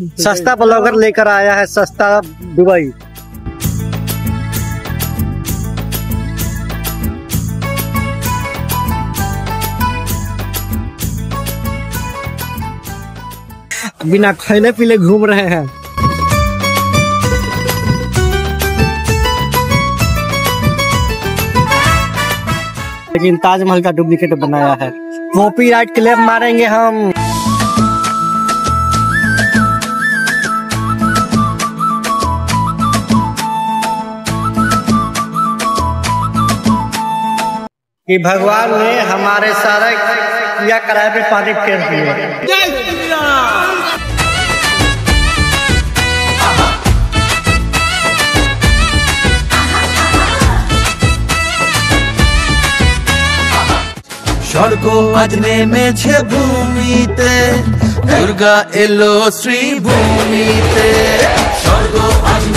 सस्ता ब्लॉगर लेकर आया है सस्ता दुबई। बिना खाने पीले घूम रहे हैं। लेकिन ताजमहल का डुप्लीकेट बनाया है। कॉपीराइट क्लेम मारेंगे हम। कि भगवान ने हमारे सारे किया कराए पे पानी फेर दिया। স্বর্গ আজ নেমেছে ভূমিতে, দুর্গা এলো শ্রীভূমিতে। স্বর্গ আজ